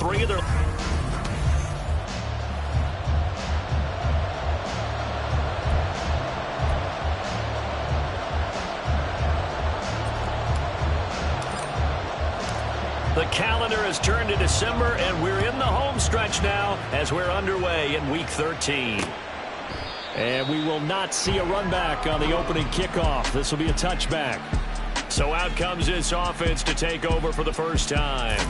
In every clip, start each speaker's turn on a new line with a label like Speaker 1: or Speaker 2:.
Speaker 1: Three of their... The calendar has turned to December, and we're in the home stretch now as we're underway in Week 13.
Speaker 2: And we will not see a run back on the opening kickoff. This will be a touchback.
Speaker 1: So out comes this offense to take over for the first time.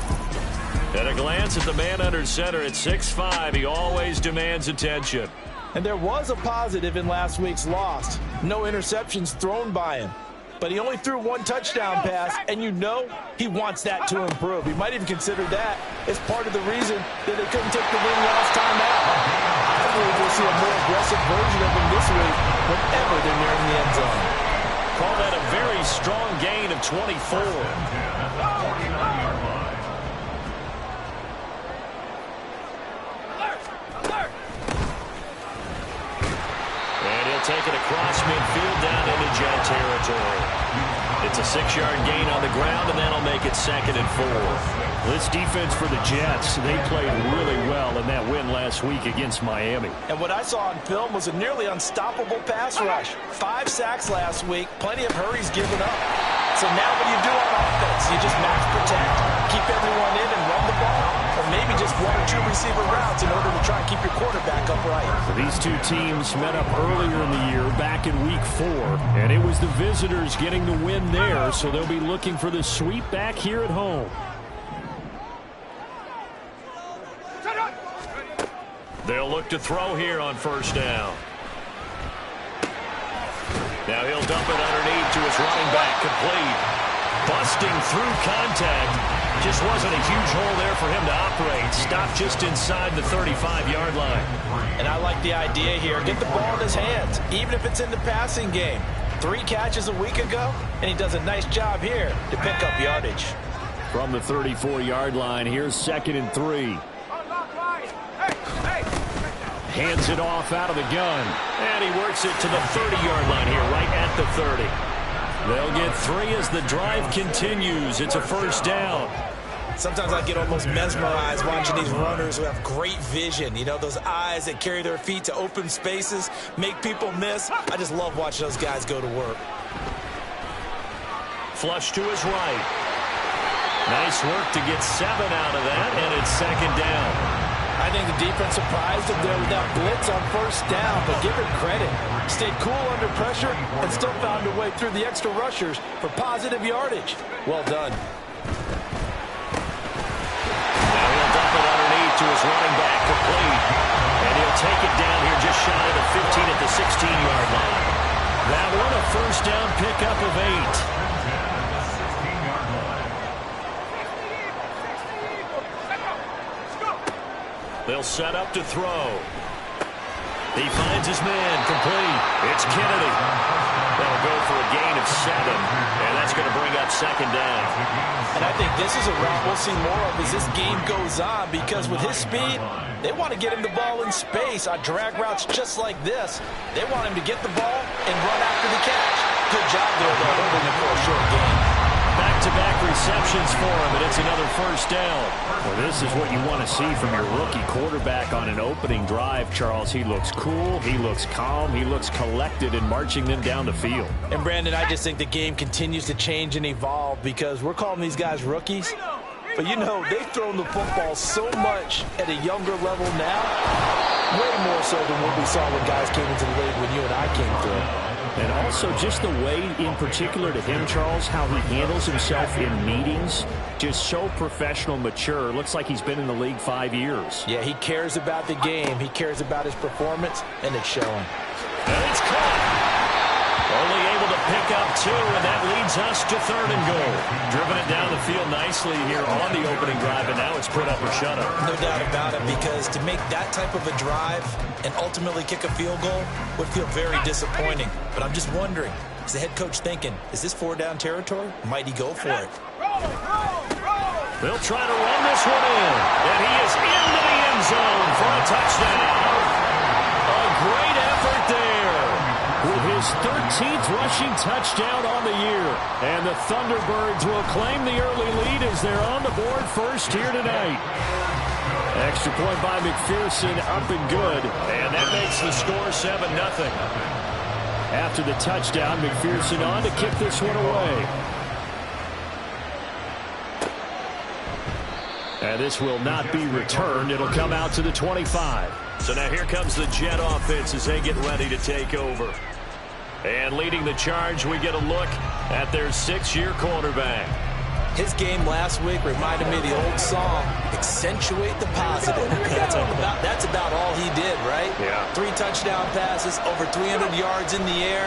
Speaker 1: At a glance at the man under center at 6'5", he always demands attention.
Speaker 3: And there was a positive in last week's loss. No interceptions thrown by him. But he only threw one touchdown pass, and you know he wants that to improve. He might even consider that as part of the reason that they couldn't take the win last time out. I believe we'll see a more aggressive version of him this week whenever they're nearing the end zone.
Speaker 1: Call that a very strong gain of 24. And he'll take it across midfield down into Jet territory. It's a 6-yard gain on the ground, and that'll make it 2nd and 4.
Speaker 2: This defense for the Jets, they played really well in that win last week against Miami.
Speaker 3: And what I saw on film was a nearly unstoppable pass rush. 5 sacks last week, plenty of hurries given up. So now what do you do on offense? You just max protect, keep everyone in and run the ball, or maybe just 1 or 2 receiver routes in order to try and keep your quarterback upright.
Speaker 2: These two teams met up earlier in the year, back in Week 4, and it was the visitors getting the win there, so they'll be looking for the sweep back here at home.
Speaker 1: They'll look to throw here on first down. Now he'll dump it underneath to his running back, complete. Busting through contact. Just wasn't a huge hole there for him to operate. Stopped just inside the 35-yard line.
Speaker 3: And I like the idea here. Get the ball in his hands, even if it's in the passing game. 3 catches a week ago, and he does a nice job here to pick up yardage.
Speaker 2: From the 34-yard line, here's 2nd and 3. Hands it off out of the gun.
Speaker 1: And he works it to the 30-yard line here, right at the 30. They'll get 3 as the drive continues. It's a first down.
Speaker 3: Sometimes I get almost mesmerized watching these runners who have great vision. You know, those eyes that carry their feet to open spaces, make people miss. I just love watching those guys go to work.
Speaker 1: Flush to his right. Nice work to get 7 out of that, and it's 2nd down.
Speaker 3: I think the defense surprised him there with that blitz on first down, but give him credit. Stayed cool under pressure and still found a way through the extra rushers for positive yardage. Well done.
Speaker 1: Now he'll dump it underneath to his running back, complete. And he'll take it down here just shy of the 15 at the 16-yard line. That one a first down pickup of 8. They'll set up to throw. He finds his man, complete. It's Kennedy. That'll go for a gain of 7, and that's going to bring up 2nd down.
Speaker 3: And I think this is a route we'll see more of as this game goes on, because with his speed, they want to get him the ball in space on drag routes just like this. They want him to get the ball and run after the catch. Good job there, though, holding him for a short gain.
Speaker 1: Back-to-back receptions for him, and it's another first down.
Speaker 2: Well, this is what you want to see from your rookie quarterback on an opening drive, Charles. He looks cool, he looks calm, he looks collected in marching them down the field.
Speaker 3: And, Brandon, I just think the game continues to change and evolve because we're calling these guys rookies. But, you know, they've thrown the football so much at a younger level now, way more so than what we saw when guys came into the league when you and I came through.
Speaker 2: And also just the way, in particular to him, Charles, how he handles himself in meetings, just so professional, mature. Looks like he's been in the league 5 years.
Speaker 3: Yeah, he cares about the game. He cares about his performance, and it's showing.
Speaker 1: And it's caught. Only able to pick up 2, and that leads us to 3rd and goal. Driven it down the field nicely here on the opening drive, and now it's put up or shut up.
Speaker 3: No doubt about it, because to make that type of a drive and ultimately kick a field goal would feel very disappointing. But I'm just wondering, is the head coach thinking, is this 4-down territory? Might he go for it?
Speaker 1: They'll try to run this one in, and he is into the end zone for a touchdown. A great effort there.
Speaker 2: With his 13th rushing touchdown on the year. And the Thunderbirds will claim the early lead as they're on the board first here tonight. Extra point by McPherson, up and good.
Speaker 1: And that makes the score 7-0.
Speaker 2: After the touchdown, McPherson on to kick this one away. And this will not be returned. It'll come out to the 25.
Speaker 1: So now here comes the Jet offense as they get ready to take over. And leading the charge, we get a look at their 6-year quarterback.
Speaker 3: His game last week reminded me of the old song, accentuate the positive. That's about all he did, right?
Speaker 1: Yeah.
Speaker 3: 3 touchdown passes, over 300 yards in the air.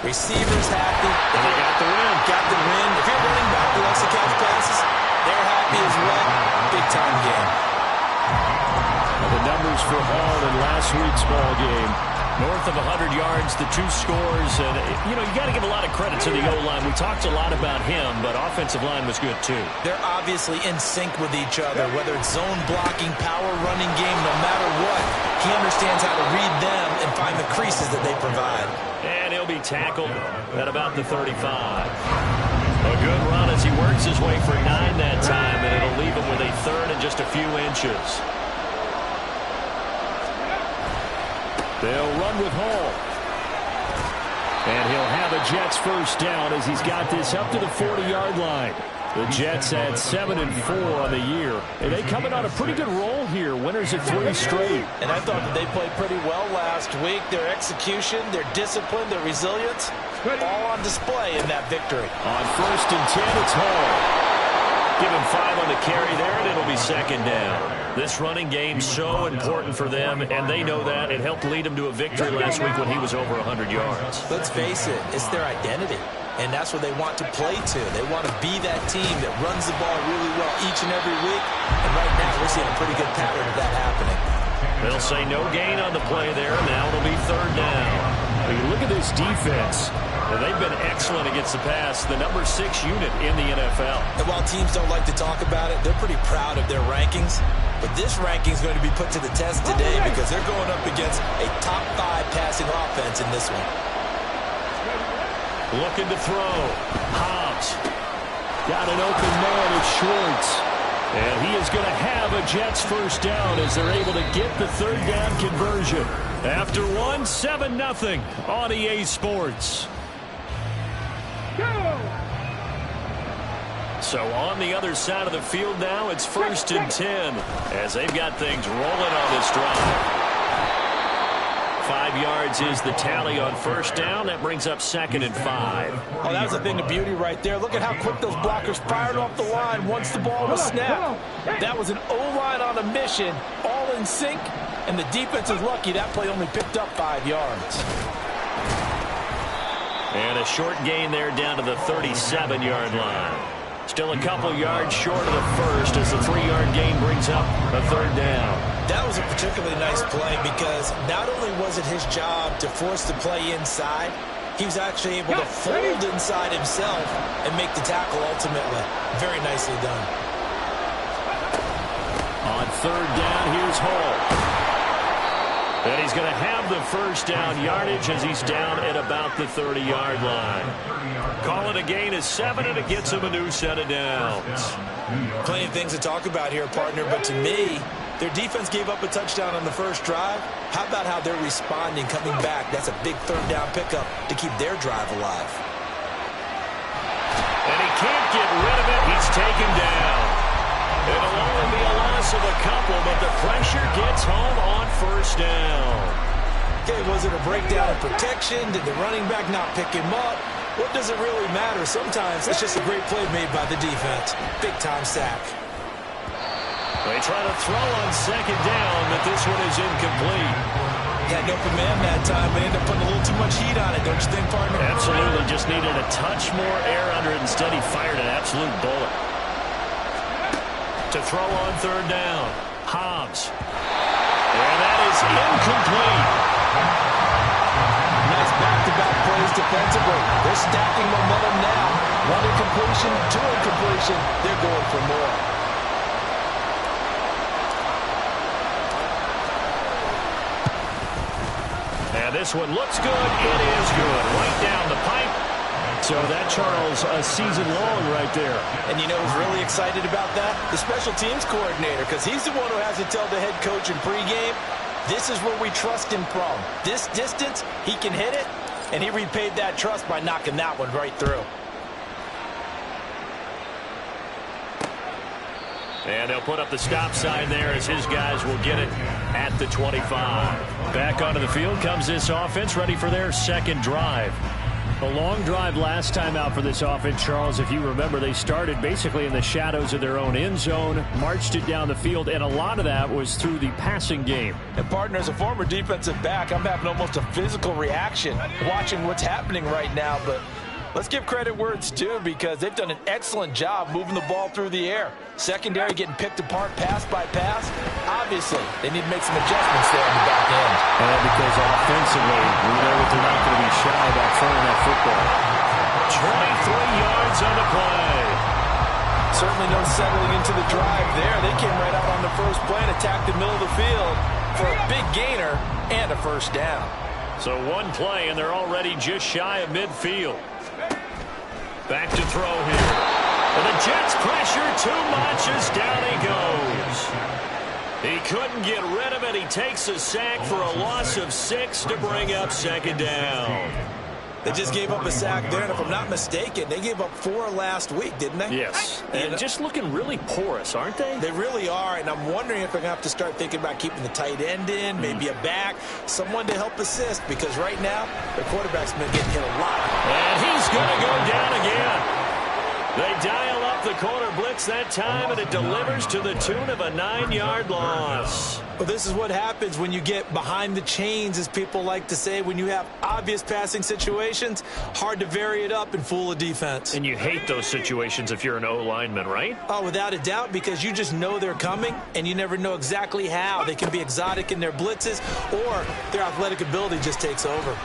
Speaker 3: Receivers happy.
Speaker 1: And they got the win.
Speaker 3: Got the win. If you're running back who likes to catch passes, they're happy as well. Big-time game.
Speaker 2: The numbers for Hall in last week's ball game.
Speaker 1: North of 100 yards, the 2 scores. And, you got to give a lot of credit to the O-line. We talked a lot about him, but offensive line was good, too.
Speaker 3: They're obviously in sync with each other, whether it's zone blocking, power running game, no matter what. He understands how to read them and find the creases that they provide.
Speaker 1: And he'll be tackled at about the 35. A good run as he works his way for 9 that time, and it'll leave him with a third and just a few inches.
Speaker 2: They'll run with Hall. And he'll have a Jets first down as he's got this up to the 40-yard line. The Jets had 7-4 on the year. And they coming on a pretty good roll here. Winners of 3 straight.
Speaker 3: And I thought that they played pretty well last week. Their execution, their discipline, their resilience, all on display in that victory.
Speaker 2: On 1st and 10, it's Hall.
Speaker 1: Give him 5 on the carry there, and it'll be 2nd down. This running game so important for them, and they know that. It helped lead them to a victory last week when he was over 100 yards.
Speaker 3: Let's face it, it's their identity, and that's what they want to play to. They want to be that team that runs the ball really well each and every week, and right now we're seeing a pretty good pattern of that happening.
Speaker 1: They'll say no gain on the play there. Now it'll be 3rd down.
Speaker 2: When you look at this defense,
Speaker 1: they've been excellent against the pass, the number 6 unit in the NFL.
Speaker 3: And while teams don't like to talk about it, they're pretty proud of their rankings. But this ranking is going to be put to the test today because they're going up against a top 5 passing offense in this one.
Speaker 1: Looking to throw. Hobbs.
Speaker 2: Got an open man. It's Schwartz. And he is going to have a Jets first down as they're able to get the 3rd down conversion.
Speaker 1: After 7-0 on EA Sports. So on the other side of the field now, it's 1st and 10 as they've got things rolling on this drive. 5 yards is the tally on 1st down. That brings up 2nd and 5.
Speaker 3: Oh, that was a thing of beauty right there. Look at how quick those blockers fired off the line once the ball was snapped. That was an O-line on a mission, all in sync, and the defense is lucky that play only picked up 5 yards.
Speaker 1: And a short gain there down to the 37-yard line. Still a couple yards short of the first as the 3-yard gain brings up a 3rd down.
Speaker 3: That was a particularly nice play because not only was it his job to force the play inside, he was actually able to fold inside himself and make the tackle ultimately. Very nicely done.
Speaker 2: On 3rd down, here's Hall.
Speaker 1: And he's going to have the first down yardage as he's down at about the 30-yard line. Call it a gain of 7, and it gets him a new set of downs.
Speaker 3: Plenty of things to talk about here, partner, but to me, their defense gave up a touchdown on the first drive. How about how they're responding, coming back? That's a big 3rd down pickup to keep their drive alive.
Speaker 1: And he can't get rid of it. He's taken down. It'll only be a loss of a couple, but the pressure gets home on 1st down.
Speaker 3: Okay, was it a breakdown of protection? Did the running back not pick him up? What does it really matter? Sometimes it's just a great play made by the defense. Big-time sack.
Speaker 1: They try to throw on 2nd down, but this one is incomplete.
Speaker 3: Had an open man that time, but ended up putting a little too much heat on it, don't you think, partner?
Speaker 1: Absolutely. Just needed a touch more air under it. Instead, he fired an absolute bullet. To throw on 3rd down. Hobbs. And that is incomplete.
Speaker 3: Nice back-to-back plays defensively. They're stacking momentum now. 1 incompletion, 2 incompletion. They're going for more.
Speaker 1: And this one looks good. It is good. Right down the pipe.
Speaker 2: So that, Charles, a season long right there.
Speaker 3: And you know who's really excited about that? The special teams coordinator, because he's the one who has to tell the head coach in pregame, this is where we trust him from. This distance, he can hit it, and he repaid that trust by knocking that one right through.
Speaker 2: And they'll put up the stop sign there as his guys will get it at the 25. Back onto the field comes this offense, ready for their second drive. A long drive last time out for this offense, Charles. If you remember, they started basically in the shadows of their own end zone, marched it down the field, and a lot of that was through the passing game.
Speaker 3: And, partner, as a former defensive back, I'm having almost a physical reaction watching what's happening right now, but let's give credit where it's due because they've done an excellent job moving the ball through the air. Secondary getting picked apart pass by pass. Obviously, they need to make some adjustments there on the back end.
Speaker 2: And because offensively, we know that they're not going to be shy about throwing that football. 23 yards on the play.
Speaker 3: Certainly no settling into the drive there. They came right out on the first play and attacked the middle of the field for a big gainer and a first down.
Speaker 2: So one play, and they're already just shy of midfield. Back to throw here. And the Jets pressure too much as down he goes. He couldn't get rid of it. He takes a sack for a loss of 6 to bring up second down.
Speaker 3: They just gave up a sack there, and if I'm not mistaken, they gave up 4 last week, didn't they?
Speaker 2: Yes. And just looking really porous, aren't they?
Speaker 3: They really are, and I'm wondering if they're going to have to start thinking about keeping the tight end in, maybe a back, someone to help assist, because right now, their quarterback's been getting hit a lot.
Speaker 2: And he's going to go down again. They dial up the corner blitz that time, and it delivers to the tune of a 9-yard loss.
Speaker 3: Well, this is what happens when you get behind the chains, as people like to say. When you have obvious passing situations, hard to vary it up and fool a defense.
Speaker 2: And you hate those situations if you're an O-lineman, right?
Speaker 3: Oh, without a doubt, because you just know they're coming, and you never know exactly how. They can be exotic in their blitzes, or their athletic ability just takes over.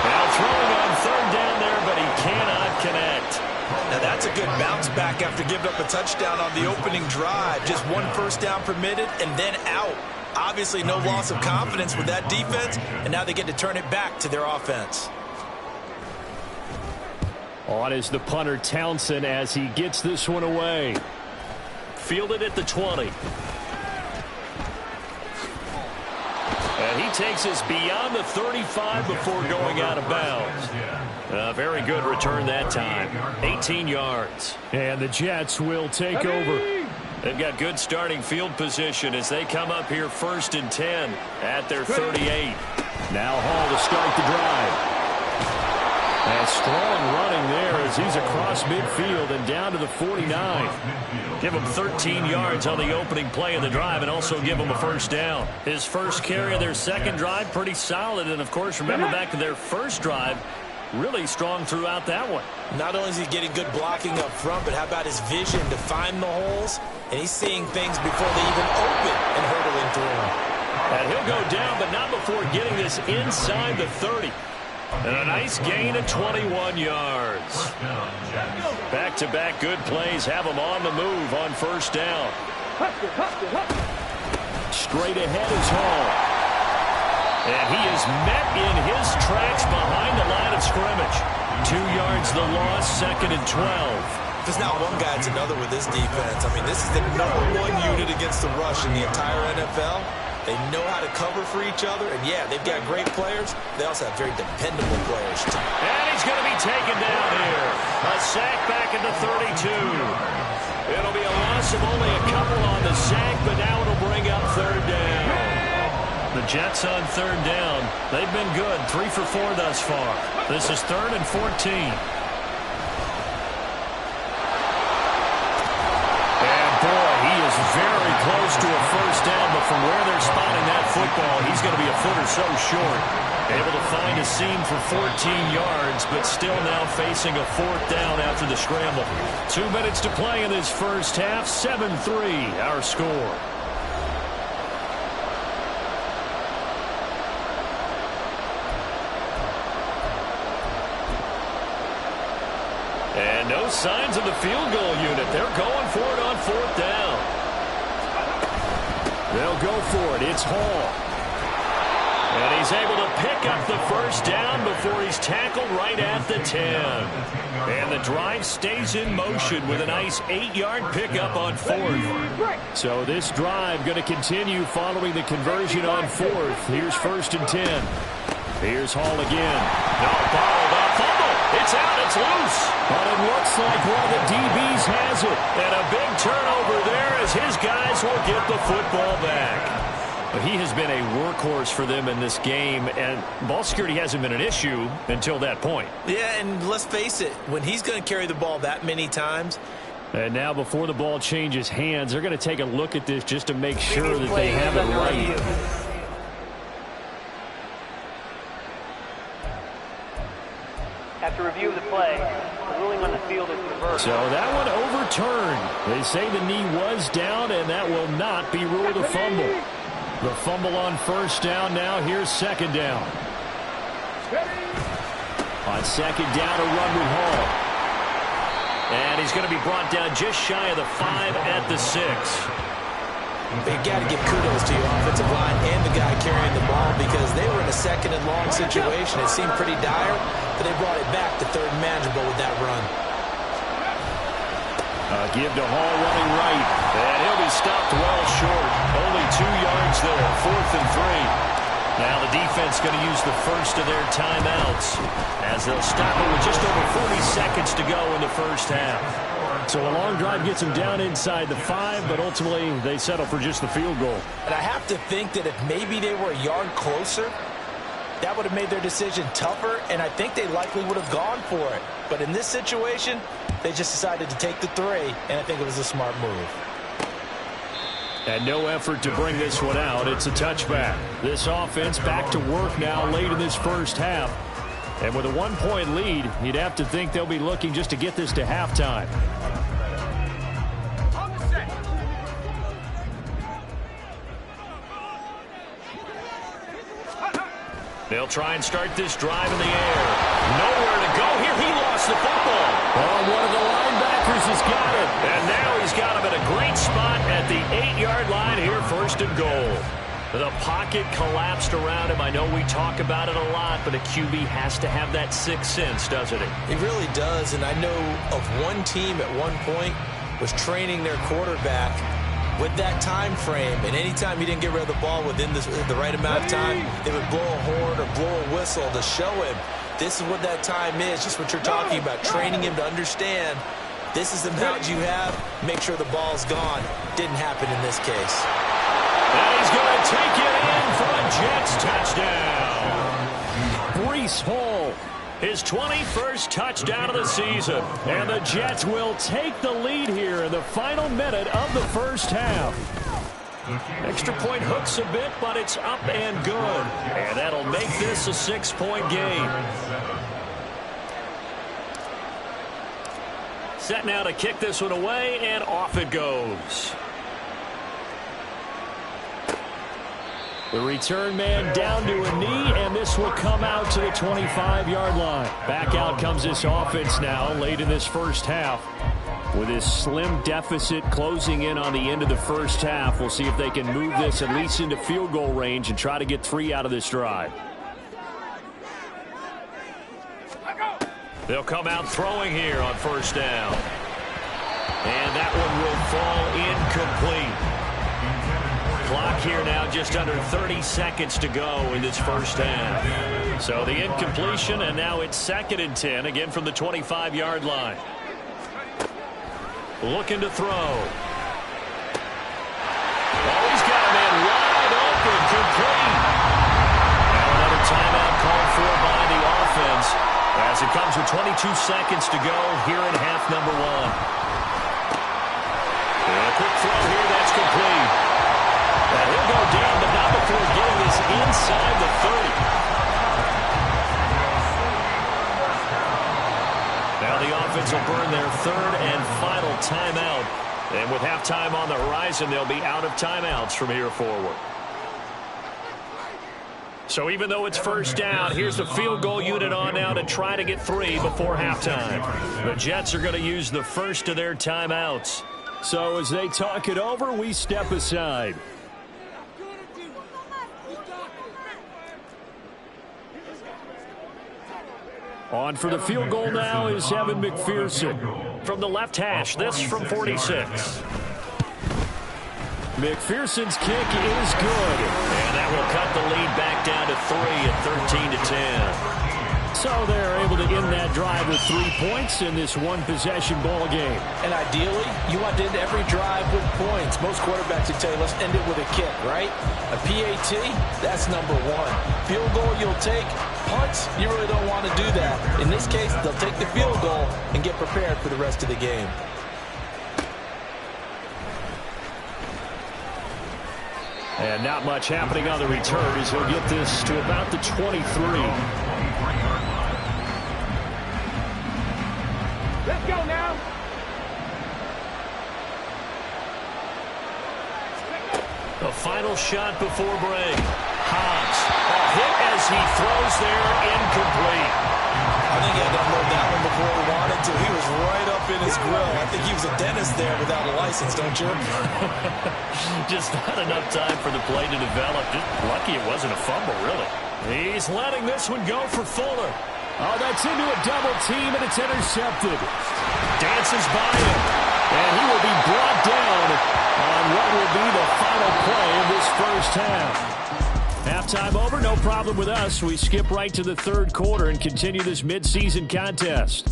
Speaker 2: Now throwing on third down there, but he cannot connect.
Speaker 3: Now that's a good bounce back after giving up a touchdown on the opening drive. Just one first down permitted and then out. Obviously no loss of confidence with that defense, and now they get to turn it back to their offense.
Speaker 2: On is the punter Townsend as he gets this one away. Fielded at the 20. And he takes us beyond the 35 before going out of bounds. Very good return that time. 18 yards. And the Jets will take over. They've got good starting field position as they come up here 1st and 10 at their 38. Now Hall to start the drive. And strong running there as he's across midfield and down to the 49. Give him 13 yards on the opening play of the drive and also give him a first down. His first carry of their second drive, pretty solid. And, of course, remember back to their first drive, really strong throughout that one.
Speaker 3: Not only is he getting good blocking up front, but how about his vision to find the holes? And he's seeing things before they even open and hurdling through them.
Speaker 2: And he'll go down, but not before getting this inside the 30. And a nice gain of 21 yards. Back-to-back good plays have him on the move on first down. Straight ahead is Hall. And he is met in his tracks behind the line of scrimmage. 2 yards the loss, 2nd and 12.
Speaker 3: If it's not one guy, it's another with this defense. I mean, this is the #1 unit against the rush in the entire NFL. They know how to cover for each other, and yeah, they've got great players. They also have very dependable players, too.
Speaker 2: And he's going to be taken down here. A sack back at the 32. It'll be a loss of only a couple on the sack, but now it'll bring up third down. The Jets on third down. They've been good, 3 for 4 thus far. This is 3rd and 14. Very close to a first down, but from where they're spotting that football, he's going to be a foot or so short. Able to find a seam for 14 yards, but still now facing a 4th down after the scramble. 2 minutes to play in this first half, 7-3 our score. And no signs of the field goal unit. They're going for it on 4th down. They'll go for it. It's Hall. And he's able to pick up the first down before he's tackled right at the 10. And the drive stays in motion with a nice 8-yard pickup on 4th. So this drive going to continue following the conversion on 4th. Here's 1st and 10. Here's Hall again. No, balled up. Fumble. It's out. It's loose. But it looks like one of the DBs has it. And a big turnover there as his guys will get the football back. He has been a workhorse for them in this game, and ball security hasn't been an issue until that point.
Speaker 3: Yeah, and let's face it, when he's going to carry the ball that many times.
Speaker 2: And now before the ball changes hands, they're going to take a look at this just to make sure that they have it right.
Speaker 4: After review of the play, the ruling on the field is reversed.
Speaker 2: So that one overturned. They say the knee was down, and that will not be ruled a fumble. The fumble on 1st down now. Here's 2nd down. On 2nd down, a run with Hall. And he's going to be brought down just shy of the 5 at the 6.
Speaker 3: You got to give kudos to your offensive line and the guy carrying the ball because they were in a 2nd and long situation. It seemed pretty dire, but they brought it back to 3rd and manageable with that run.
Speaker 2: Give to Hall running right. And he'll be stopped well short. Only 2 yards there. 4th and 3. Now the defense going to use the first of their timeouts as they'll stop it with just over 40 seconds to go in the first half. So a long drive gets them down inside the 5, but ultimately they settle for just the field goal.
Speaker 3: And I have to think that if maybe they were a yard closer, that would have made their decision tougher, and I think they likely would have gone for it. But in this situation, they just decided to take the 3, and I think it was a smart move.
Speaker 2: And no effort to bring this one out. It's a touchback. This offense back to work now late in this first half. And with a 1-point lead, you'd have to think they'll be looking just to get this to halftime. They'll try and start this drive in the air. Nowhere to go here. He lost the football. Oh, one of the linebackers has got it. And now he's got him at a great spot at the 8-yard line here, 1st and goal. The pocket collapsed around him. I know we talk about it a lot, but a QB has to have that 6th sense, doesn't it?
Speaker 3: It really does, and I know of one team at one point was training their quarterback with that time frame, and anytime he didn't get rid of the ball within the right amount of time, they would blow a horn or blow a whistle to show him this is what that time is, just what you're talking about, training him to understand this is the amount you have, make sure the ball's gone. Didn't happen in this case.
Speaker 2: And he's going to take it in for a Jets touchdown. Breece Hall, his 21st touchdown of the season. And the Jets will take the lead here in the final minute of the first half. Extra point hooks a bit, but it's up and good. And that'll make this a 6-point game. Set now to kick this one away, and off it goes. The return man down to a knee, and this will come out to the 25-yard line. Back out comes this offense now late in this first half. With this slim deficit closing in on the end of the first half, we'll see if they can move this at least into field goal range and try to get 3 out of this drive. They'll come out throwing here on 1st down. And that one will fall incomplete. Clock here now just under 30 seconds to go in this first half. So the incompletion, and now it's 2nd and 10, again from the 25-yard line. Looking to throw. Oh, he's got a man wide open, complete. Now another timeout called for by the offense as it comes with 22 seconds to go here in half number 1. And a quick throw here, that's complete. And he'll go down, but not before getting this inside the 30. Now the offense will burn their 3rd and final timeout. And with halftime on the horizon, they'll be out of timeouts from here forward. So even though it's 1st down, here's the field goal unit on now to try to get 3 before halftime. The Jets are going to use the first of their timeouts. So as they talk it over, we step aside. On for the field goal now is Evan McPherson.
Speaker 1: From the left hash, this from 46.
Speaker 2: McPherson's kick is good.
Speaker 1: And that will cut the lead back down to 3 at 13-10.
Speaker 2: So they're able to end that drive with 3 points in this one-possession ball game.
Speaker 3: And ideally, you want to end every drive with points. Most quarterbacks would tell you, let's end it with a kick, right? A PAT, that's number one. Field goal you'll take. Punts, you really don't want to do that. In this case, they'll take the field goal and get prepared for the rest of the game.
Speaker 2: And not much happening on the return as he'll get this to about the 23.
Speaker 5: Let's go now.
Speaker 1: The final shot before break. Hobbs, a hit as he throws there, incomplete.
Speaker 3: I think he had to unload that one before he wanted to. He was right up in his grill. I think he was a dentist there without a license, don't you?
Speaker 1: Just not enough time for the play to develop. Just lucky it wasn't a fumble, really. He's letting this one go for Fuller.
Speaker 2: Oh, that's into a double team, and it's intercepted.
Speaker 1: Dances by him.
Speaker 2: And he will be brought down on what will be the final play of this first half. Halftime over, no problem with us. We skip right to the third quarter and continue this midseason contest.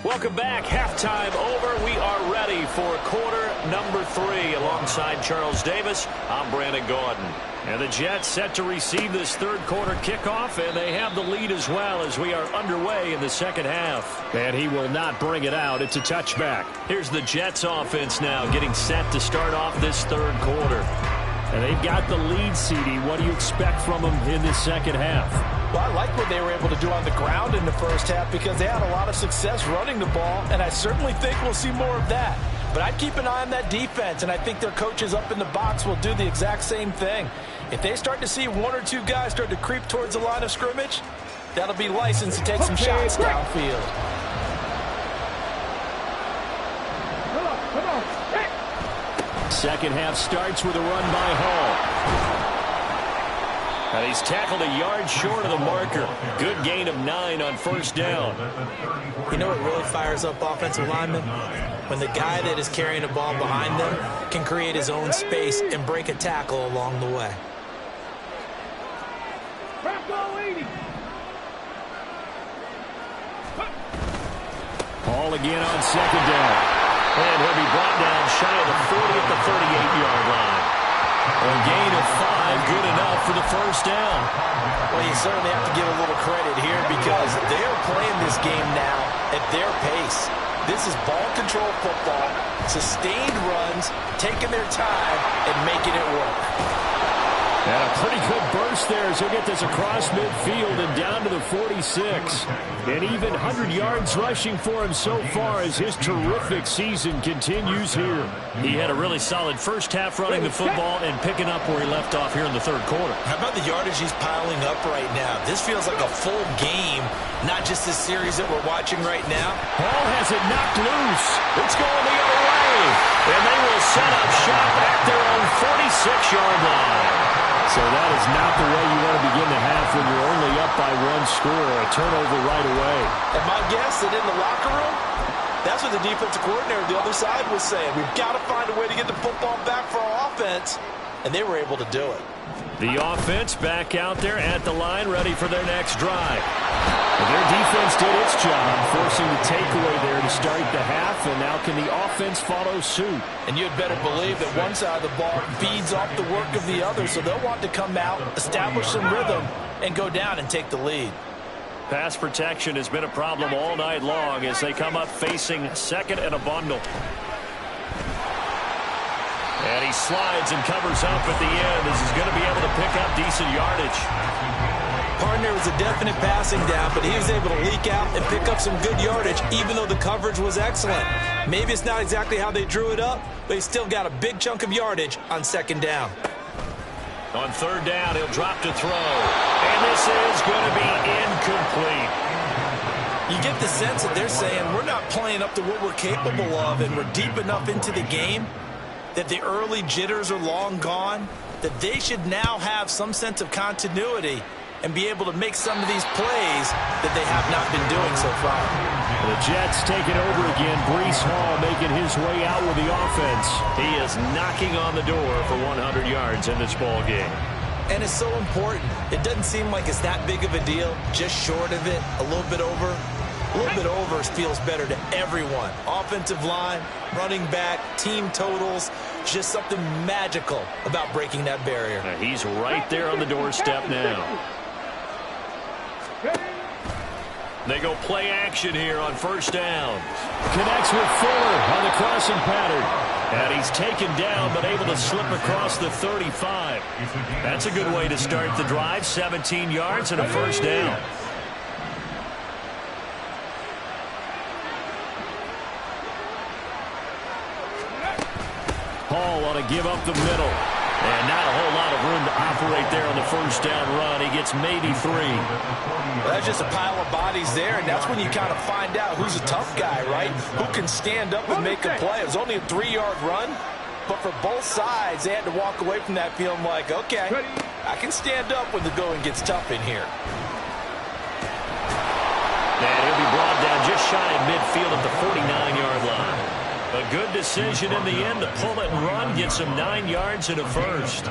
Speaker 1: Welcome back. Halftime over. We are ready for quarter number 3. Alongside Charles Davis, I'm Brandon Gordon. And the Jets set to receive this third quarter kickoff, and they have the lead as well as we are underway in the second half.
Speaker 2: And he will not bring it out. It's a touchback.
Speaker 1: Here's the Jets offense now getting set to start off this third quarter.
Speaker 2: And they've got the lead, CD. What do you expect from them in this second half?
Speaker 3: Well, I like what they were able to do on the ground in the first half because they had a lot of success running the ball, and I certainly think we'll see more of that. But I'd keep an eye on that defense, and I think their coaches up in the box will do the exact same thing. If they start to see one or two guys start to creep towards the line of scrimmage, that'll be licensed to take some shots downfield.
Speaker 5: Come on.
Speaker 2: Second half starts with a run by Hall.
Speaker 1: And he's tackled a yard short of the marker. Good gain of 9 on first down.
Speaker 6: You know what really fires up offensive linemen? When the guy that is carrying the ball behind them can create his own space and break a tackle along the way.
Speaker 2: Hall again on second down.
Speaker 1: And he'll be brought down shy of the 40 at the 38-yard line. A gain of 5, good enough for the first down.
Speaker 3: Well, you certainly have to give a little credit here because they're playing this game now at their pace. This is ball control football, sustained runs, taking their time, and making it work.
Speaker 2: And a pretty good burst there as he'll get this across midfield and down to the 46. And even 100 yards rushing for him so far as his terrific season continues here.
Speaker 1: He had a really solid first half running the football and picking up where he left off here in the third quarter.
Speaker 6: How about the yardage he's piling up right now? This feels like a full game, not just this series that we're watching right now.
Speaker 2: Hall has it knocked loose.
Speaker 1: It's going the other way. And they will set up shop at their own 46-yard line.
Speaker 2: So that is not the way you want to begin the half when you're only up by 1 score. A turnover right away.
Speaker 3: And my guess that in the locker room, that's what the defensive coordinator on the other side was saying. We've got to find a way to get the football back for our offense. And they were able to do it.
Speaker 1: The offense back out there at the line, ready for their next drive.
Speaker 2: And their defense did its job, forcing the takeaway there to start the half, and now can the offense follow suit?
Speaker 3: And you'd better believe that one side of the ball feeds off the work of the other, so they'll want to come out, establish some rhythm, and go down and take the lead.
Speaker 1: Pass protection has been a problem all night long as they come up facing second and a bundle. And he slides and covers up at the end as he's going to be able to pick up decent yardage.
Speaker 6: Partner was a definite passing down, but he was able to leak out and pick up some good yardage, even though the coverage was excellent. Maybe it's not exactly how they drew it up, but he still got a big chunk of yardage on second down.
Speaker 1: On third down, he'll drop to throw. And this is going to be incomplete.
Speaker 6: You get the sense that they're saying we're not playing up to what we're capable of, and we're deep enough into the game that the early jitters are long gone, that they should now have some sense of continuity and be able to make some of these plays that they have not been doing so far.
Speaker 2: The Jets taking over again. Breece Hall making his way out with the offense.
Speaker 1: He is knocking on the door for 100 yards in this ball game.
Speaker 6: And it's so important. It doesn't seem like it's that big of a deal, just short of it, a little bit over. A little bit over feels better to everyone. Offensive line, running back, team totals, just something magical about breaking that barrier.
Speaker 1: He's right there on the doorstep now. They go play action here on first down.
Speaker 2: Connects with Fuller on the crossing pattern. And he's taken down, but able to slip across the 35.
Speaker 1: That's a good way to start the drive. 17 yards and a first down.
Speaker 2: Hall ought to give up the middle.
Speaker 1: And not a whole lot of room to operate there on the first down run. He gets maybe 3.
Speaker 3: Well, that's just a pile of bodies there, and that's when you kind of find out who's a tough guy, right? Who can stand up and make a play. It was only a 3-yard run, but for both sides, they had to walk away from that feeling like, okay, I can stand up when the going gets tough in here.
Speaker 1: And he'll be brought down just shy of midfield at the 49-yard line. A good decision in the end to pull it and run, get some 9 yards and a first.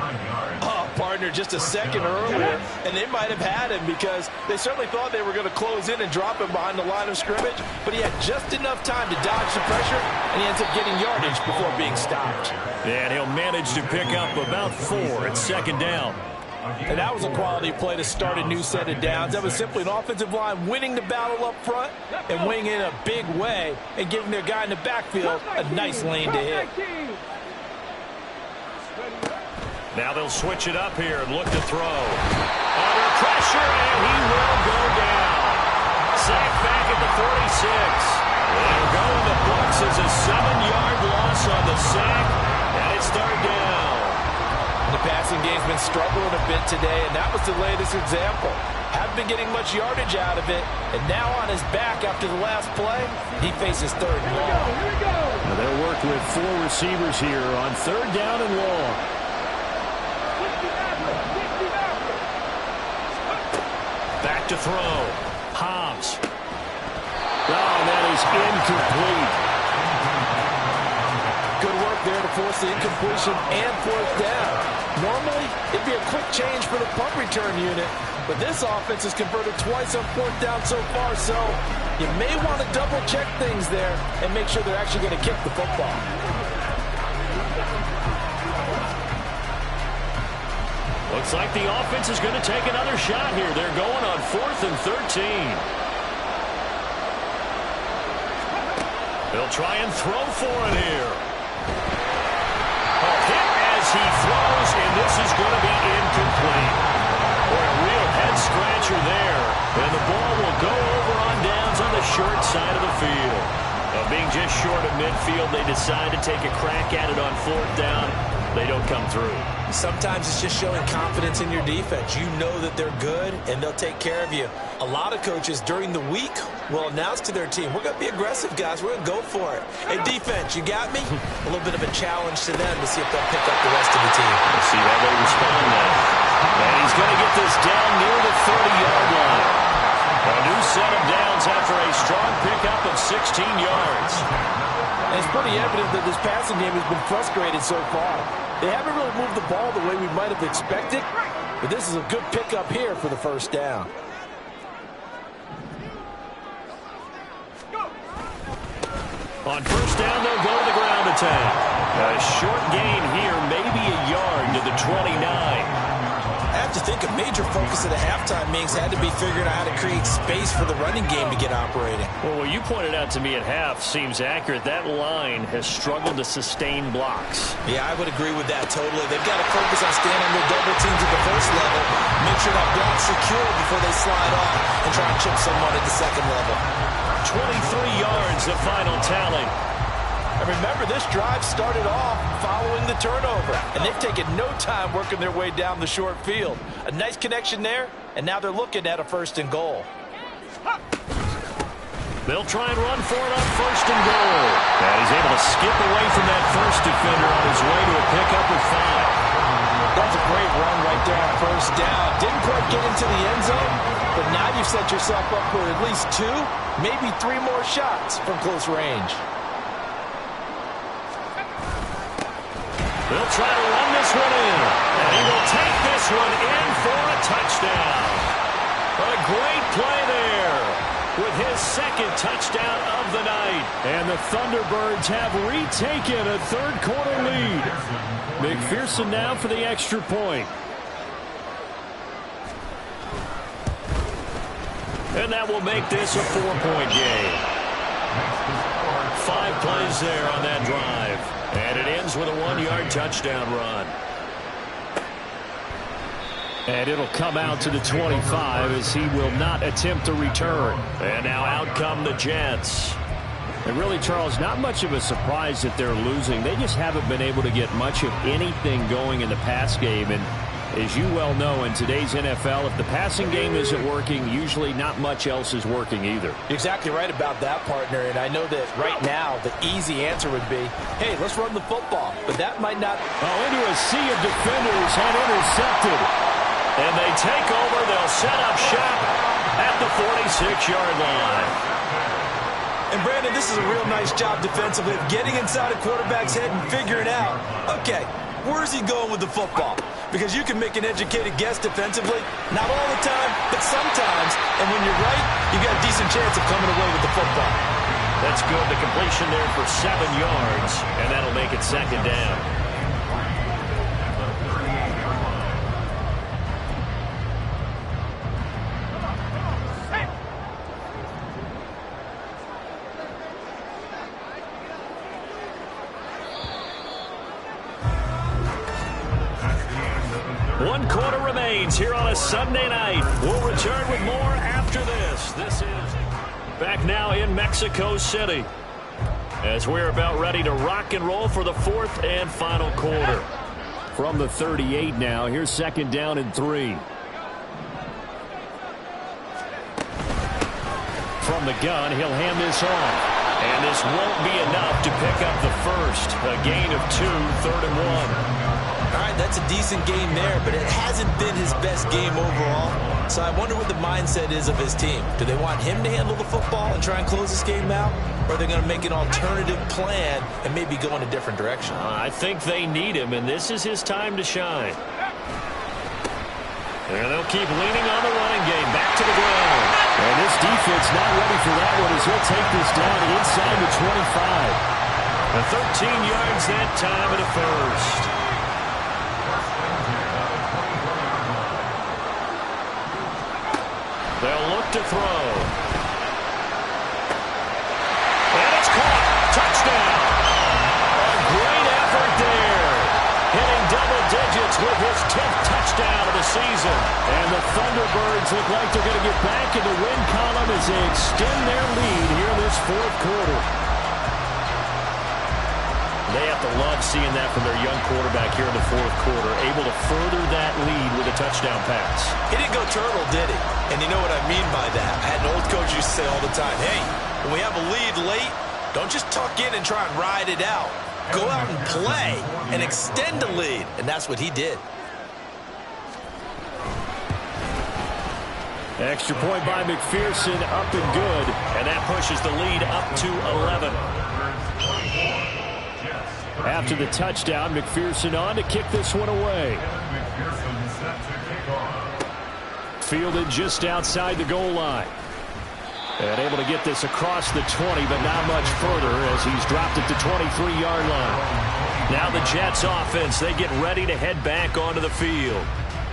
Speaker 3: Oh, partner, just a second earlier, and they might have had him because they certainly thought they were going to close in and drop him behind the line of scrimmage, but he had just enough time to dodge the pressure, and he ends up getting yardage before being stopped.
Speaker 1: And he'll manage to pick up about 4 at second down.
Speaker 3: And that was a quality play to start a new set of downs. That was simply an offensive line winning the battle up front and winning in a big way and giving their guy in the backfield a nice lane to hit.
Speaker 1: Now they'll switch it up here and look to throw. Under pressure, and he will go down. Sacked back at the 46. They'll go in the books as a 7-yard loss on the sack, and it's third down.
Speaker 3: The passing game's been struggling a bit today, and that was the latest example. Haven't been getting much yardage out of it, and now on his back after the last play, he faces third and long.
Speaker 2: Now they'll work with 4 receivers here on third down and long.
Speaker 1: Back to throw. Hobbs.
Speaker 2: Oh, that is incomplete.
Speaker 3: Good work there to force the incompletion and fourth down. Normally, it'd be a quick change for the punt return unit, but this offense has converted twice on fourth down so far, so you may want to double-check things there and make sure they're actually going to kick the football.
Speaker 1: Looks like the offense is going to take another shot here. They're going on 4th and 13. They'll try and throw for it here. A hit as he throws, and this is going to be incomplete. Boy, a real head-scratcher there. And the ball will go over on downs on the short side of the field. Being just short of midfield, they decide to take a crack at it on 4th down. They don't come through.
Speaker 6: Sometimes it's just showing confidence in your defense. You know that they're good, and they'll take care of you. A lot of coaches during the week will announce to their team, we're going to be aggressive, guys. We're going to go for it. Hey, defense, you got me? A little bit of a challenge to them to see if they'll pick up the rest of the team.
Speaker 1: Let's see how they respond now. And he's going to get this down near the 30-yard line. A new set of downs after a strong pickup of 16 yards.
Speaker 3: And it's pretty evident that this passing game has been frustrated so far. They haven't really moved the ball the way we might have expected, but this is a good pickup here for the first down.
Speaker 1: On first down, they'll go to the ground attack. A short gain here, maybe a yard to the 29.
Speaker 6: I have to think a major focus of the halftime meetings had to be figuring out how to create space for the running game to get operating.
Speaker 1: Well, what you pointed out to me at half seems accurate. That line has struggled to sustain blocks.
Speaker 6: Yeah, I would agree with that totally. They've got to focus on staying on their double teams at the first level, make sure that block's secure before they slide off and try and chip someone at the second level.
Speaker 1: 23 yards, the final tally.
Speaker 3: And remember, this drive started off following the turnover, and they've taken no time working their way down the short field. A nice connection there, and now they're looking at a 1st and goal.
Speaker 2: They'll try and run for it on first and goal. And he's able to skip away from that first defender on his way to a pickup with 5.
Speaker 3: That's a great run right there on first down. Didn't quite get into the end zone, but now you've set yourself up for at least 2, maybe 3 more shots from close range.
Speaker 2: They'll try to run this one in. And he will take this one in for a touchdown. A great play there with his second touchdown of the night. And the Thunderbirds have retaken a third-quarter lead. McPherson now for the extra point. And that will make this a 4-point game. 5 plays there on that drive. And it ends with a 1-yard touchdown run. And it'll come out to the 25 as he will not attempt to return. And now out come the Jets. And really, Charles, not much of a surprise that they're losing. They just haven't been able to get much of anything going in the pass game. And as you well know, in today's NFL, if the passing game isn't working, usually not much else is working either.
Speaker 3: You're exactly right about that, partner. And I know that right now the easy answer would be, hey, let's run the football. But that might not.
Speaker 2: Oh, into a sea of defenders and intercepted. And they take over. They'll set up shop at the 46-yard line.
Speaker 6: And, Brandon, this is a real nice job defensively of getting inside a quarterback's head and figuring out, okay, where's he going with the football? Because you can make an educated guess defensively. Not all the time, but sometimes. And when you're right, you've got a decent chance of coming away with the football.
Speaker 2: That's good. The completion there for 7 yards. And that'll make it second down. One quarter remains here on a Sunday night. We'll return with more after this. This is back now in Mexico City as we're about ready to rock and roll for the 4th and final quarter. From the 38 now, here's second down and 3. From the gun, he'll hand this off. And this won't be enough to pick up the first. A gain of 2, 3rd and 1.
Speaker 6: All right, that's a decent game there, but it hasn't been his best game overall. So I wonder what the mindset is of his team. Do they want him to handle the football and try and close this game out? Or are they going to make an alternative plan and maybe go in a different direction?
Speaker 2: I think they need him, and this is his time to shine. And they'll keep leaning on the running game. Back to the ground. And this defense not ready for that one as he'll take this down inside the 25. The 13 yards that time at a first. They'll look to throw. And it's caught. Touchdown. A great effort there. Hitting double digits with his 10th touchdown of the season. And the Thunderbirds look like they're going to get back in the win column as they extend their lead here this 4th quarter. They have to love seeing that from their young quarterback here in the 4th quarter, able to further that lead with a touchdown pass.
Speaker 6: He didn't go turtle, did he? And you know what I mean by that. I had an old coach used to say all the time, hey, when we have a lead late, don't just tuck in and try and ride it out. Go out and play and extend the lead. And that's what he did.
Speaker 2: Extra point by McPherson, up and good. And that pushes the lead up to 11. After the touchdown, McPherson on to kick this one away. Fielded just outside the goal line. And able to get this across the 20, but not much further as he's dropped it to 23-yard line. Now the Jets offense, they get ready to head back onto the field.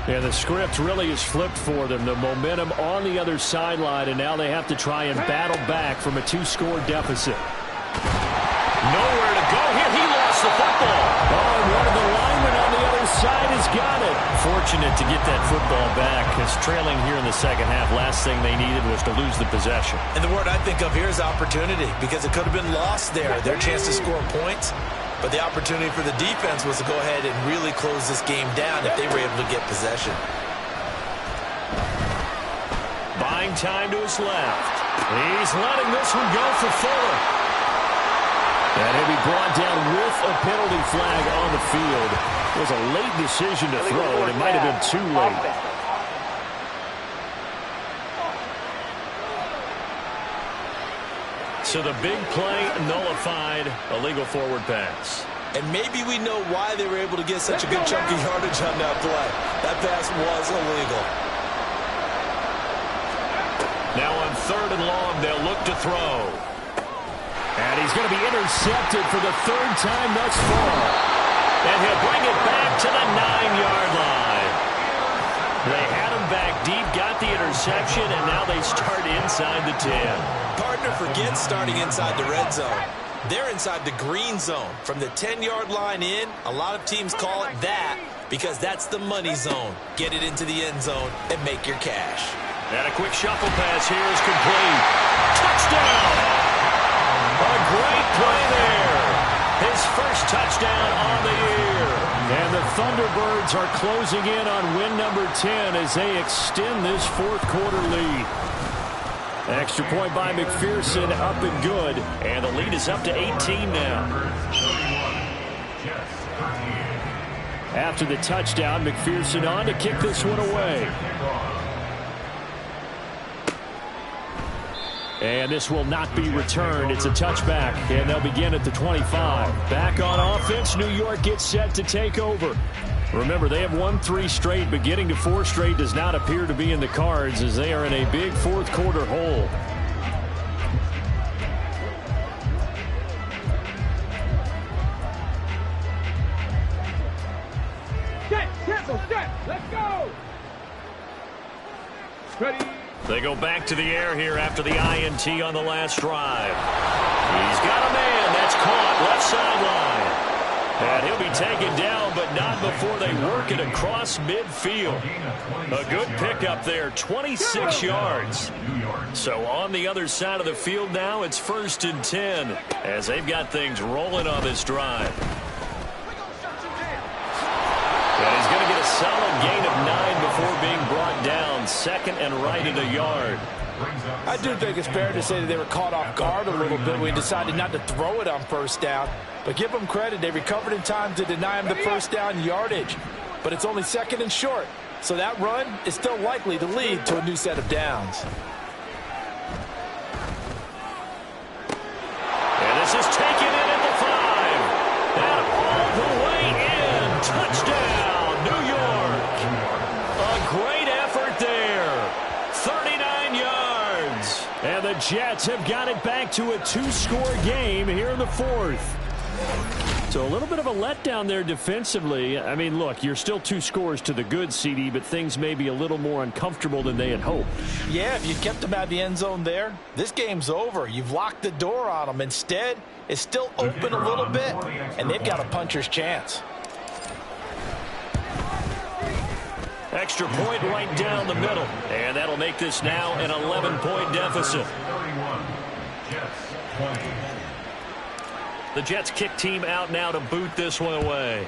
Speaker 2: And the script really is flipped for them. The momentum on the other sideline, and now they have to try and battle back from a 2-score deficit. Nowhere to go here. He lost the football. Oh, and one of the linemen on the other side has got it. Fortunate to get that football back. It's trailing here in the second half. Last thing they needed was to lose the possession.
Speaker 6: And the word I think of here is opportunity, because it could have been lost there. Their chance to score points. But the opportunity for the defense was to go ahead and really close this game down if they were able to get possession.
Speaker 2: Buying time to his left. He's letting this one go for Fuller. And he'll be brought down with a penalty flag on the field. It was a late decision to throw, and it might have been too late. So the big play nullified, a legal forward pass.
Speaker 6: And maybe we know why they were able to get such a good chunk of yardage on that play. That pass was illegal.
Speaker 2: Now on 3rd and long, they'll look to throw. And he's going to be intercepted for the 3rd time thus far. And he'll bring it back to the 9-yard line. They had him back deep, got the interception, and now they start inside the 10.
Speaker 6: Partner forgets starting inside the red zone. They're inside the green zone. From the 10-yard line in, a lot of teams call it that because that's the money zone. Get it into the end zone and make your cash.
Speaker 2: And a quick shuffle pass here is complete. Touchdown! A great play there. His first touchdown on the year. And the Thunderbirds are closing in on win number 10 as they extend this 4th quarter lead. Extra point by McPherson, up and good. And the lead is up to 18 now. After the touchdown, McPherson on to kick this one away. And this will not be returned. It's a touchback, and they'll begin at the 25. Back on offense, New York gets set to take over. Remember, they have won 3 straight, but getting to 4 straight does not appear to be in the cards as they are in a big 4th quarter hole.
Speaker 5: Set, let's go! Ready?
Speaker 2: They go back to the air here after the INT on the last drive. He's got a man. That's caught left sideline. And he'll be taken down, but not before they work it across midfield. A good pickup there, 26 yards. So on the other side of the field now, it's 1st and 10 as they've got things rolling on this drive. And he's going to get a solid gain of 9 before being brought down. 2nd and right at a yard.
Speaker 3: I do think it's fair to say that they were caught off guard a little bit. We decided not to throw it on 1st down. But give them credit. They recovered in time to deny him the 1st down yardage. But it's only 2nd and short. So that run is still likely to lead to a new set of downs.
Speaker 2: And this is taken in at the 5. And all the way in. Touchdown, New York. A great effort there. 39 yards. And the Jets have got it back to a 2-score game here in the 4th. So a little bit of a letdown there defensively. I mean, look, you're still 2 scores to the good, CD, but things may be a little more uncomfortable than they had hoped.
Speaker 3: Yeah, if you kept them out of the end zone there, this game's over. You've locked the door on them. Instead, it's still open a little bit, and they've got a puncher's chance.
Speaker 2: Extra point right down the middle. And that'll make this now an 11-point deficit. The Jets kick team out now to boot this one away.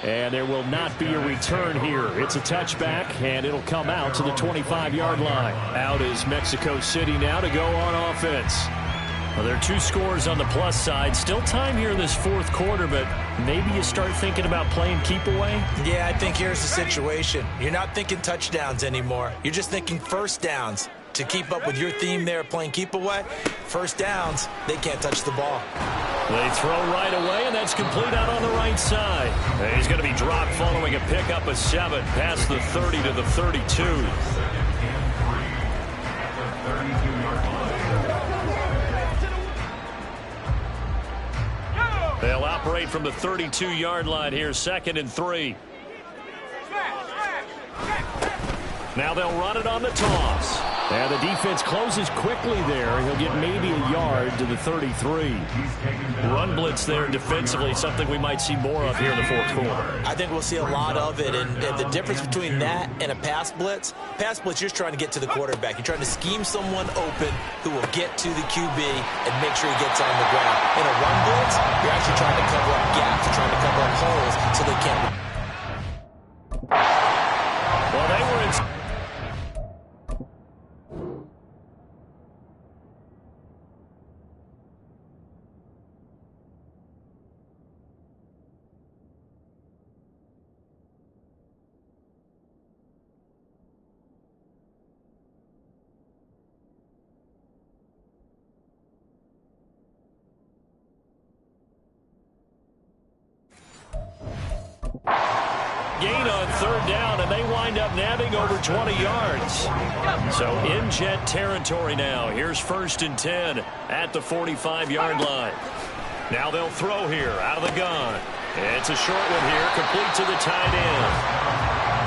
Speaker 2: And there will not be a return here. It's a touchback, and it'll come out to the 25-yard line. Out is Mexico City now to go on offense. Well, there are 2 scores on the plus side. Still time here in this 4th quarter, but maybe you start thinking about playing keep away?
Speaker 6: Yeah, I think here's the situation. You're not thinking touchdowns anymore. You're just thinking 1st downs. To keep up with your theme there, playing keep away, 1st downs, they can't touch the ball.
Speaker 2: They throw right away, and that's complete out on the right side. And he's going to be dropped following a pickup of 7 past the 30 to the 32. They'll operate from the 32-yard line here, 2nd and 3. Now they'll run it on the toss. And the defense closes quickly there. He'll get maybe a yard to the 33. Run blitz there defensively, something we might see more of here in the 4th quarter.
Speaker 6: I think we'll see a lot of it. And the difference between that and a pass blitz, you're just trying to get to the quarterback. You're trying to scheme someone open who will get to the QB and make sure he gets on the ground. In a run blitz, you're actually trying to cover up gaps. You're trying to cover up holes so they can't.
Speaker 2: Well, they were in. that gain on third down, and they wind up nabbing over 20 yards. So in Jet territory now. Here's 1st and 10 at the 45-yard line. Now they'll throw here out of the gun. It's a short one here, complete to the tight end.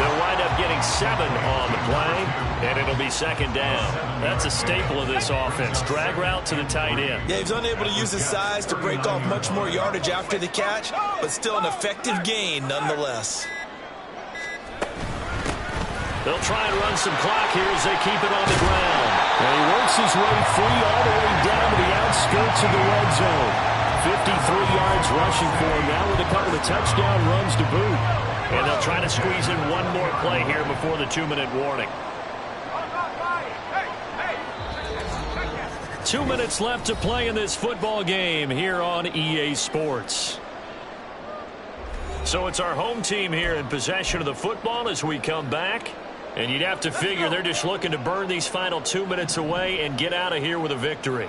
Speaker 2: They'll wind up getting 7 on the play, and it'll be 2nd down. That's a staple of this offense. Drag route to the tight end.
Speaker 6: Yeah, he's unable to use his size to break off much more yardage after the catch, but still an effective gain nonetheless.
Speaker 2: They'll try and run some clock here as they keep it on the ground. And he works his way free all the way down to the outskirts of the red zone. 53 yards rushing for him now with a couple of touchdown runs to boot. And they'll try to squeeze in one more play here before the 2-minute warning. 2 minutes left to play in this football game here on EA Sports. So it's our home team here in possession of the football as we come back. And you'd have to figure they're just looking to burn these final 2 minutes away and get out of here with a victory.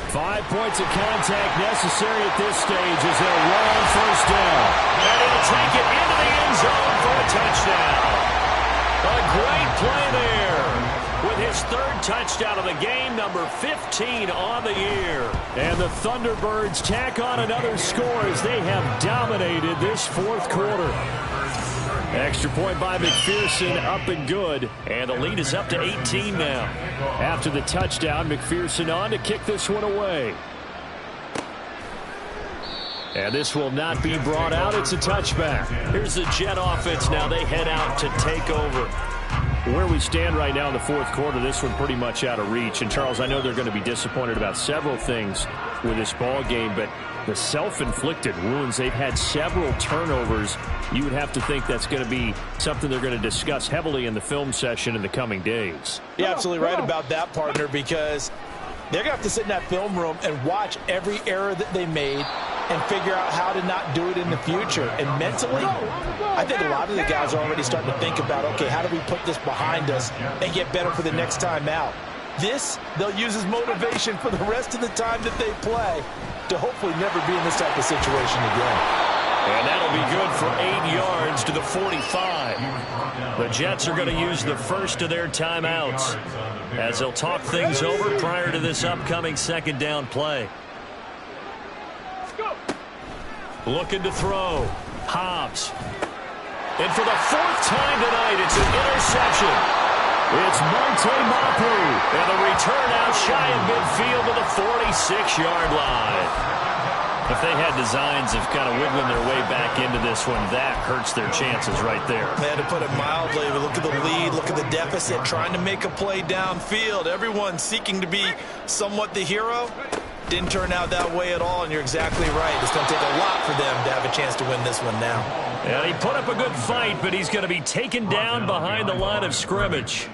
Speaker 2: Five points of contact necessary at this stage as they'll run on first down. And he'll take it into the end zone for a touchdown. A great play there with his 3rd touchdown of the game, number 15 on the year. And the Thunderbirds tack on another score as they have dominated this 4th quarter. Extra point by McPherson, up and good. And the lead is up to 18 now. After the touchdown, McPherson on to kick this one away. And this will not be brought out. It's a touchback. Here's the Jet offense now. They head out to take over. Where we stand right now in the 4th quarter, this one pretty much out of reach. And, Charles, I know they're going to be disappointed about several things with this ball game, but the self-inflicted wounds, they've had several turnovers. You would have to think that's going to be something they're going to discuss heavily in the film session in the coming days.
Speaker 3: You're absolutely right about that, partner, because they're going to have to sit in that film room and watch every error that they made and figure out how to not do it in the future. And mentally, I think a lot of the guys are already starting to think about, okay, how do we put this behind us and get better for the next time out? This, they'll use as motivation for the rest of the time that they play to hopefully never be in this type of situation again.
Speaker 2: And that'll be good for 8 yards to the 45. The Jets are going to use the first of their timeouts as they'll talk things over prior to this upcoming 2nd down play. Looking to throw. Hobbs. And for the 4th time tonight, it's an interception. It's Monte Mapu. And the return out shy of midfield to the 46-yard line. If they had designs of kind of wiggling their way back into this one, that hurts their chances right there.
Speaker 6: They had to put it mildly. Look at the lead, look at the deficit, trying to make a play downfield. Everyone seeking to be somewhat the hero. Didn't turn out that way at all, and you're exactly right. It's going to take a lot for them to have a chance to win this one now.
Speaker 2: And he put up a good fight, but he's going to be taken down behind the line of scrimmage.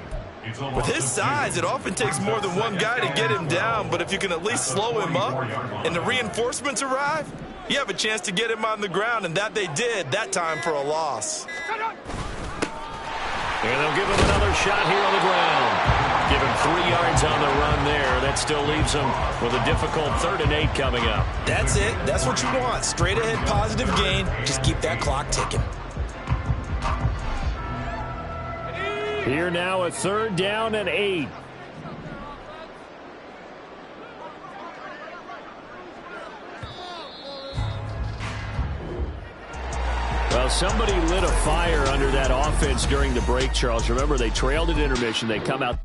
Speaker 6: With his size, it often takes more than one guy to get him down, but if you can at least slow him up and the reinforcements arrive, you have a chance to get him on the ground, and that they did that time for a loss.
Speaker 2: And they'll give him another shot here on the ground. Give him 3 yards on the run there. That still leaves him with a difficult 3rd and 8 coming up.
Speaker 6: That's it. That's what you want. Straight ahead positive gain. Just keep that clock ticking.
Speaker 2: Here now a 3rd down and 8. Well, somebody lit a fire under that offense during the break, Charles. Remember, they trailed at intermission. They come out.